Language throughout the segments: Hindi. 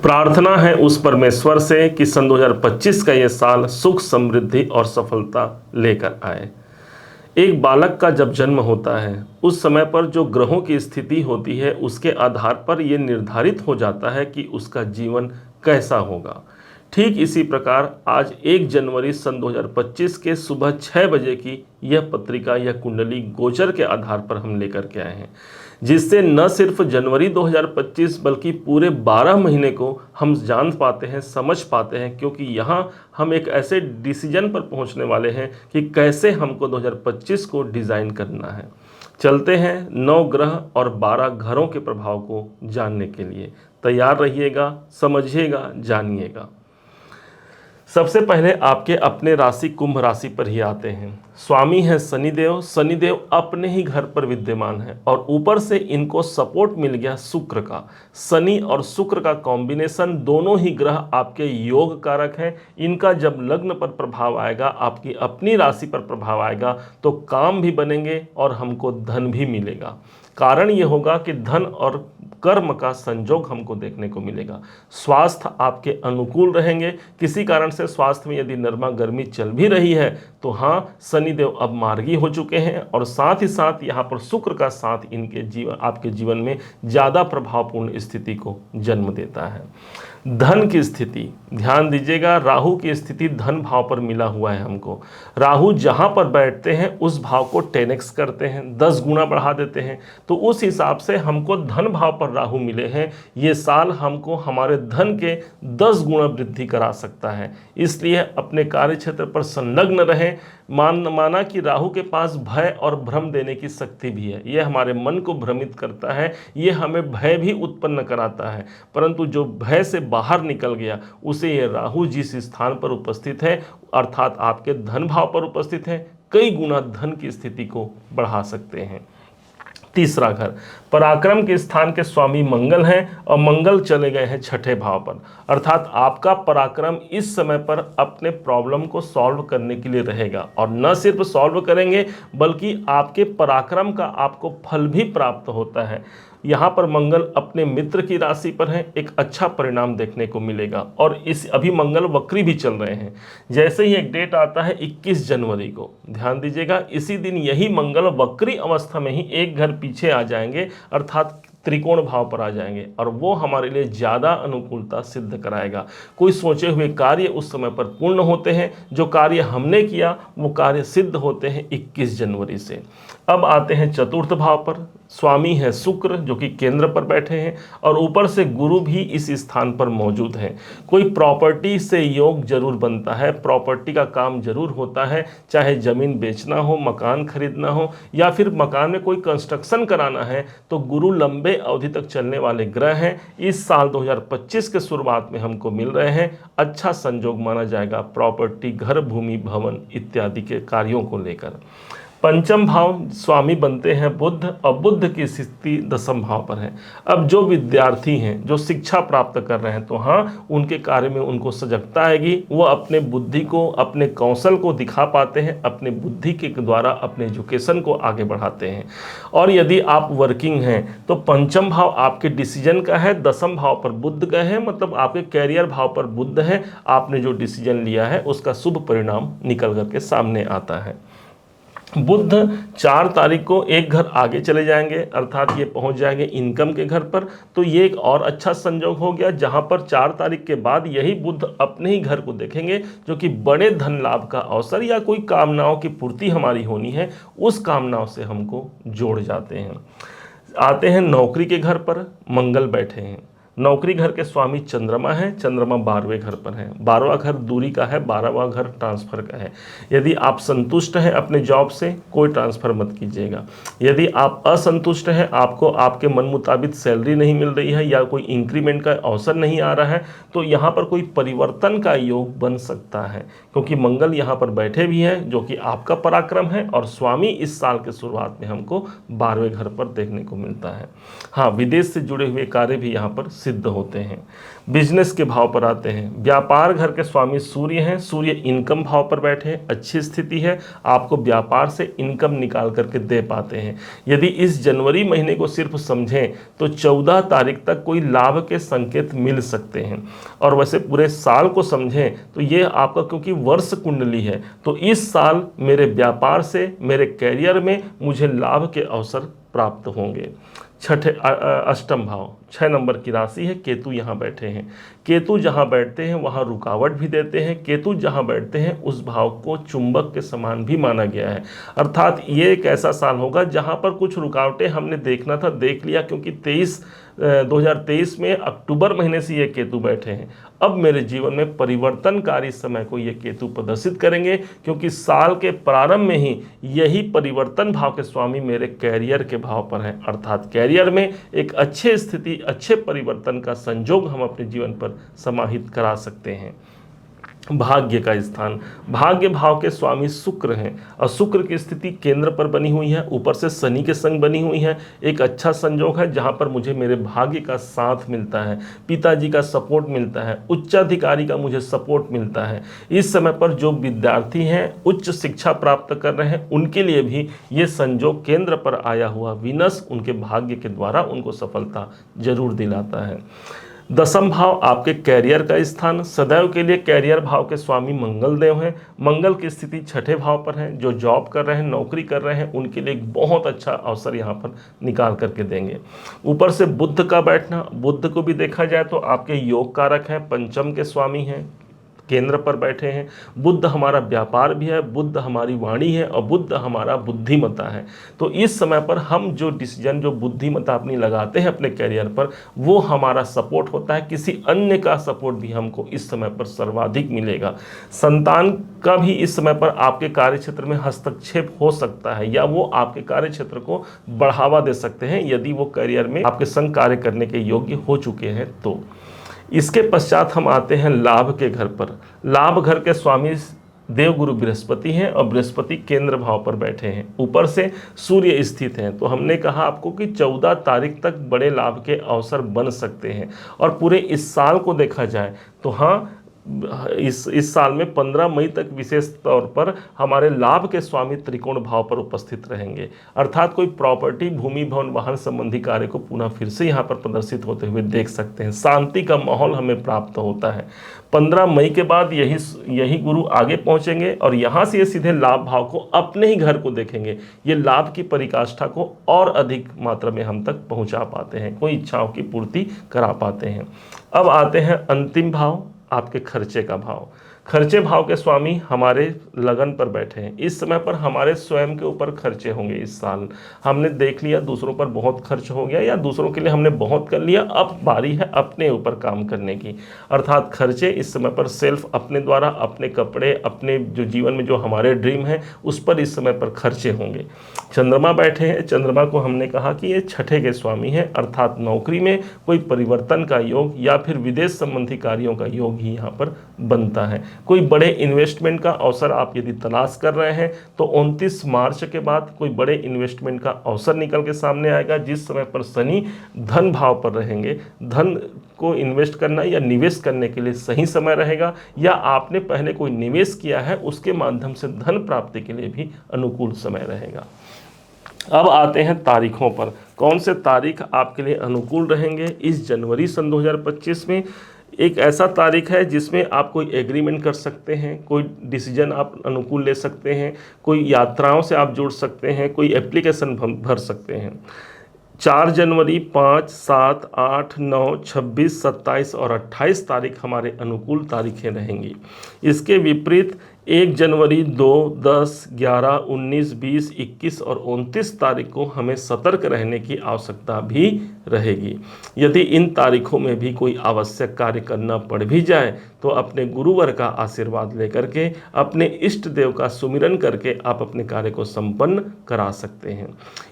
प्रार्थना है उस परमेश्वर से कि सन 2025 का ये साल सुख समृद्धि और सफलता लेकर आए। एक बालक का जब जन्म होता है उस समय पर जो ग्रहों की स्थिति होती है उसके आधार पर यह निर्धारित हो जाता है कि उसका जीवन कैसा होगा। ठीक इसी प्रकार आज 1 जनवरी सन 2025 के सुबह 6 बजे की यह पत्रिका या कुंडली गोचर के आधार पर हम लेकर के आए हैं, जिससे न सिर्फ जनवरी 2025 बल्कि पूरे 12 महीने को हम जान पाते हैं, समझ पाते हैं, क्योंकि यहाँ हम एक ऐसे डिसीजन पर पहुँचने वाले हैं कि कैसे हमको 2025 को डिज़ाइन करना है। चलते हैं 9 ग्रह और 12 घरों के प्रभाव को जानने के लिए। तैयार रहिएगा, समझिएगा, जानिएगा। सबसे पहले आपके अपने राशि कुंभ राशि पर ही आते हैं। स्वामी है शनिदेव। शनिदेव अपने ही घर पर विद्यमान है और ऊपर से इनको सपोर्ट मिल गया शुक्र का। शनि और शुक्र का कॉम्बिनेशन, दोनों ही ग्रह आपके योग कारक हैं। इनका जब लग्न पर प्रभाव आएगा, आपकी अपनी राशि पर प्रभाव आएगा, तो काम भी बनेंगे और हमको धन भी मिलेगा। कारण ये होगा कि धन और कर्म का संजोग हमको देखने को मिलेगा। स्वास्थ्य आपके अनुकूल रहेंगे। किसी कारण से स्वास्थ्य में यदि नरमा गर्मी चल भी रही है तो हाँ, शनिदेव अब मार्गी हो चुके हैं और साथ ही साथ यहाँ पर शुक्र का साथ इनके जीवन, आपके जीवन में ज़्यादा प्रभावपूर्ण स्थिति को जन्म देता है। धन की स्थिति ध्यान दीजिएगा। राहु की स्थिति धन भाव पर मिला हुआ है हमको। राहु जहाँ पर बैठते हैं उस भाव को 10x करते हैं, 10 गुना बढ़ा देते हैं। तो उस हिसाब से हमको धन भाव पर राहु मिले हैं। ये साल हमको हमारे धन के 10 गुना वृद्धि करा सकता है। इसलिए अपने कार्य क्षेत्र पर संलग्न रहें। माना कि राहु के पास भय और भ्रम देने की शक्ति भी है। यह हमारे मन को भ्रमित करता है, ये हमें भय भी उत्पन्न कराता है। परंतु जो भय से बाहर निकल गया उसे ये राहु जिस स्थान पर उपस्थित है, अर्थात आपके धन भाव पर उपस्थित है, कई गुना धन की स्थिति को बढ़ा सकते हैं। तीसरा घर पराक्रम के स्थान के स्वामी मंगल हैं और मंगल चले गए हैं 6ठे भाव पर, अर्थात आपका पराक्रम इस समय पर अपने प्रॉब्लम को सॉल्व करने के लिए रहेगा। और न सिर्फ सॉल्व करेंगे बल्कि आपके पराक्रम का आपको फल भी प्राप्त होता है। यहाँ पर मंगल अपने मित्र की राशि पर है, एक अच्छा परिणाम देखने को मिलेगा। और इस अभी मंगल वक्री भी चल रहे हैं। जैसे ही एक डेट आता है 21 जनवरी को, ध्यान दीजिएगा, इसी दिन यही मंगल वक्री अवस्था में ही एक घर पीछे आ जाएंगे, अर्थात त्रिकोण भाव पर आ जाएंगे और वो हमारे लिए ज़्यादा अनुकूलता सिद्ध कराएगा। कोई सोचे हुए कार्य उस समय पर पूर्ण होते हैं। जो कार्य हमने किया वो कार्य सिद्ध होते हैं 21 जनवरी से। अब आते हैं चतुर्थ भाव पर। स्वामी है शुक्र जो कि केंद्र पर बैठे हैं और ऊपर से गुरु भी इस स्थान पर मौजूद हैं। कोई प्रॉपर्टी से योग जरूर बनता है, प्रॉपर्टी का काम जरूर होता है, चाहे ज़मीन बेचना हो, मकान खरीदना हो या फिर मकान में कोई कंस्ट्रक्शन कराना है। तो गुरु लंबे अवधि तक चलने वाले ग्रह हैं। इस साल 2025 के शुरुआत में हमको मिल रहे हैं। अच्छा संजोग माना जाएगा प्रॉपर्टी, घर, भूमि, भवन इत्यादि के कार्यों को लेकर। पंचम भाव स्वामी बनते हैं बुध और बुध की स्थिति 10वें भाव पर है। अब जो विद्यार्थी हैं, जो शिक्षा प्राप्त कर रहे हैं, तो हाँ, उनके कार्य में उनको सजगता आएगी। वो अपने बुद्धि को, अपने कौशल को दिखा पाते हैं, अपने बुद्धि के द्वारा अपने एजुकेशन को आगे बढ़ाते हैं। और यदि आप वर्किंग हैं तो पंचम भाव आपके डिसीजन का है, 10वें भाव पर बुध गए हैं, मतलब आपके कैरियर भाव पर बुध है। आपने जो डिसीजन लिया है उसका शुभ परिणाम निकल करके सामने आता है। बुध 4 तारीख को एक घर आगे चले जाएंगे, अर्थात ये पहुंच जाएंगे इनकम के घर पर। तो ये एक और अच्छा संयोग हो गया, जहां पर 4 तारीख के बाद यही बुध अपने ही घर को देखेंगे, जो कि बड़े धन लाभ का अवसर या कोई कामनाओं की पूर्ति हमारी होनी है, उस कामनाओं से हमको जोड़ जाते हैं। आते हैं नौकरी के घर पर। मंगल बैठे हैं। नौकरी घर के स्वामी चंद्रमा है। चंद्रमा 12वें घर पर है। 12वां घर दूरी का है, 12वां घर ट्रांसफ़र का है। यदि आप संतुष्ट हैं अपने जॉब से, कोई ट्रांसफ़र मत कीजिएगा। यदि आप असंतुष्ट हैं, आपको आपके मन मुताबिक सैलरी नहीं मिल रही है या कोई इंक्रीमेंट का अवसर नहीं आ रहा है, तो यहाँ पर कोई परिवर्तन का योग बन सकता है, क्योंकि मंगल यहाँ पर बैठे भी हैं जो कि आपका पराक्रम है और स्वामी इस साल के शुरुआत में हमको 12वें घर पर देखने को मिलता है। हाँ, विदेश से जुड़े हुए कार्य भी यहाँ पर सिद्ध होते हैं। बिजनेस के भाव पर आते हैं। व्यापार घर के स्वामी सूर्य हैं। सूर्य इनकम भाव पर बैठे हैं, अच्छी स्थिति है, आपको व्यापार से इनकम निकाल करके दे पाते हैं। यदि इस जनवरी महीने को सिर्फ समझें तो 14 तारीख तक कोई लाभ के संकेत मिल सकते हैं। और वैसे पूरे साल को समझें तो ये आपका, क्योंकि वर्ष कुंडली है, तो इस साल मेरे व्यापार से, मेरे कैरियर में मुझे लाभ के अवसर प्राप्त होंगे। अष्टम भाव 6 नंबर की राशि है, केतु यहाँ बैठे हैं। केतु जहाँ बैठते हैं वहाँ रुकावट भी देते हैं। केतु जहाँ बैठते हैं उस भाव को चुंबक के समान भी माना गया है। अर्थात ये एक ऐसा साल होगा जहाँ पर कुछ रुकावटें हमने देखना था, देख लिया, क्योंकि 2023 में अक्टूबर महीने से ये केतु बैठे हैं। अब मेरे जीवन में परिवर्तनकारी समय को ये केतु प्रदर्शित करेंगे, क्योंकि साल के प्रारंभ में ही यही परिवर्तन भाव के स्वामी मेरे कैरियर के भाव पर हैं। अर्थात कैरियर में एक अच्छे स्थिति, अच्छे परिवर्तन का संयोग हम अपने जीवन पर समाहित करा सकते हैं। भाग्य का स्थान, भाग्य भाव के स्वामी शुक्र हैं और शुक्र की स्थिति केंद्र पर बनी हुई है, ऊपर से शनि के संग बनी हुई है। एक अच्छा संयोग है जहां पर मुझे मेरे भाग्य का साथ मिलता है, पिताजी का सपोर्ट मिलता है, उच्चाधिकारी का मुझे सपोर्ट मिलता है। इस समय पर जो विद्यार्थी हैं, उच्च शिक्षा प्राप्त कर रहे हैं, उनके लिए भी ये संयोग केंद्र पर आया हुआ वीनस उनके भाग्य के द्वारा उनको सफलता जरूर दिलाता है। दसम भाव आपके कैरियर का स्थान, सदैव के लिए कैरियर भाव के स्वामी मंगल देव हैं। मंगल की स्थिति 6ठे भाव पर है। जो जॉब कर रहे हैं, नौकरी कर रहे हैं, उनके लिए एक बहुत अच्छा अवसर यहाँ पर निकाल करके देंगे। ऊपर से बुध का बैठना, बुध को भी देखा जाए तो आपके योग कारक हैं, पंचम के स्वामी हैं, केंद्र पर बैठे हैं। बुध हमारा व्यापार भी है, बुध हमारी वाणी है और बुध हमारा बुद्धिमत्ता है। तो इस समय पर हम जो डिसीजन, जो बुद्धिमत्ता अपनी लगाते हैं अपने कैरियर पर, वो हमारा सपोर्ट होता है। किसी अन्य का सपोर्ट भी हमको इस समय पर सर्वाधिक मिलेगा। संतान का भी इस समय पर आपके कार्य क्षेत्र में हस्तक्षेप हो सकता है, या वो आपके कार्य क्षेत्र को बढ़ावा दे सकते हैं यदि वो कैरियर में आपके संग कार्य करने के योग्य हो चुके हैं तो। इसके पश्चात हम आते हैं लाभ के घर पर। लाभ घर के स्वामी देवगुरु बृहस्पति हैं और बृहस्पति केंद्र भाव पर बैठे हैं, ऊपर से सूर्य स्थित हैं। तो हमने कहा आपको कि 14 तारीख तक बड़े लाभ के अवसर बन सकते हैं। और पूरे इस साल को देखा जाए तो हाँ, इस साल में 15 मई तक विशेष तौर पर हमारे लाभ के स्वामी त्रिकोण भाव पर उपस्थित रहेंगे। अर्थात कोई प्रॉपर्टी, भूमि, भवन, वाहन संबंधी कार्य को पुनः फिर से यहाँ पर प्रदर्शित होते हुए देख सकते हैं। शांति का माहौल हमें प्राप्त होता है। 15 मई के बाद यही गुरु आगे पहुँचेंगे और यहाँ से ये सीधे लाभ भाव को, अपने ही घर को देखेंगे। ये लाभ की परिकाष्ठा को और अधिक मात्रा में हम तक पहुँचा पाते हैं, कोई इच्छाओं की पूर्ति करा पाते हैं। अब आते हैं अंतिम भाव, आपके खर्चे का भाव। खर्चे भाव के स्वामी हमारे लगन पर बैठे हैं। इस समय पर हमारे स्वयं के ऊपर खर्चे होंगे। इस साल हमने देख लिया दूसरों पर बहुत खर्च हो गया, या दूसरों के लिए हमने बहुत कर लिया, अब बारी है अपने ऊपर काम करने की। अर्थात खर्चे इस समय पर सेल्फ, अपने द्वारा, अपने कपड़े, अपने जो जीवन में जो हमारे ड्रीम है उस पर इस समय पर खर्चे होंगे। चंद्रमा बैठे हैं। चंद्रमा को हमने कहा कि ये 6ठे के स्वामी हैं, अर्थात नौकरी में कोई परिवर्तन का योग या फिर विदेश संबंधी कार्यों का योग ही यहाँ पर बनता है। कोई बड़े इन्वेस्टमेंट का अवसर आप यदि तलाश कर रहे हैं तो 29 मार्च के बाद कोई बड़े इन्वेस्टमेंट का अवसर निकल के सामने आएगा, जिस समय पर शनि धन भाव पर रहेंगे। धन को इन्वेस्ट करना या निवेश करने के लिए सही समय रहेगा, या आपने पहले कोई निवेश किया है उसके माध्यम से धन प्राप्ति के लिए भी अनुकूल समय रहेगा। अब आते हैं तारीखों पर। कौन से तारीख आपके लिए अनुकूल रहेंगे इस जनवरी सन 2025 में। एक ऐसा तारीख है जिसमें आप कोई एग्रीमेंट कर सकते हैं, कोई डिसीजन आप अनुकूल ले सकते हैं, कोई यात्राओं से आप जुड़ सकते हैं, कोई एप्लीकेशन भर सकते हैं। 4 जनवरी, 5, 7, 8, 9, 26, 27 और 28 तारीख हमारे अनुकूल तारीखें रहेंगी। इसके विपरीत 1 जनवरी, 2, 10, 11, 19, 20, 21 और 29 तारीख को हमें सतर्क रहने की आवश्यकता भी रहेगी। यदि इन तारीखों में भी कोई आवश्यक कार्य करना पड़ भी जाए तो अपने गुरुवर का आशीर्वाद लेकर के, अपने इष्ट देव का सुमिरन करके आप अपने कार्य को संपन्न करा सकते हैं।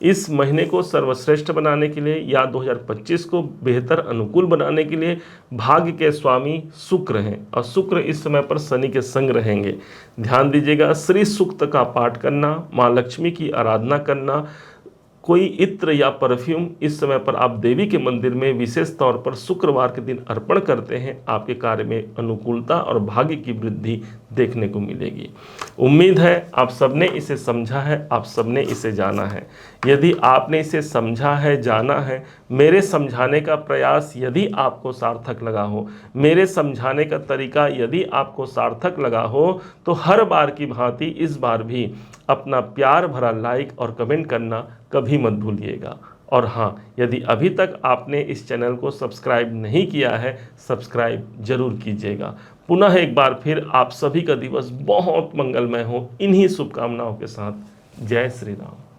इस महीने को सर्वश्रेष्ठ बनाने के लिए या 2025 को बेहतर अनुकूल बनाने के लिए भाग्य के स्वामी शुक्र हैं और शुक्र इस समय पर शनि के संग रहेंगे। ध्यान दीजिएगा, श्री सूक्त का पाठ करना, माँ लक्ष्मी की आराधना करना, कोई इत्र या परफ्यूम इस समय पर आप देवी के मंदिर में विशेष तौर पर शुक्रवार के दिन अर्पण करते हैं, आपके कार्य में अनुकूलता और भाग्य की वृद्धि देखने को मिलेगी। उम्मीद है आप सबने इसे समझा है, आप सबने इसे जाना है। यदि आपने इसे समझा है, जाना है, मेरे समझाने का प्रयास यदि आपको सार्थक लगा हो, मेरे समझाने का तरीका यदि आपको सार्थक लगा हो, तो हर बार की भांति इस बार भी अपना प्यार भरा लाइक और कमेंट करना कभी मत भूलिएगा। और हाँ, यदि अभी तक आपने इस चैनल को सब्सक्राइब नहीं किया है, सब्सक्राइब जरूर कीजिएगा। पुनः एक बार फिर आप सभी का दिवस बहुत मंगलमय हो, इन्हीं शुभकामनाओं के साथ। जय श्री राम।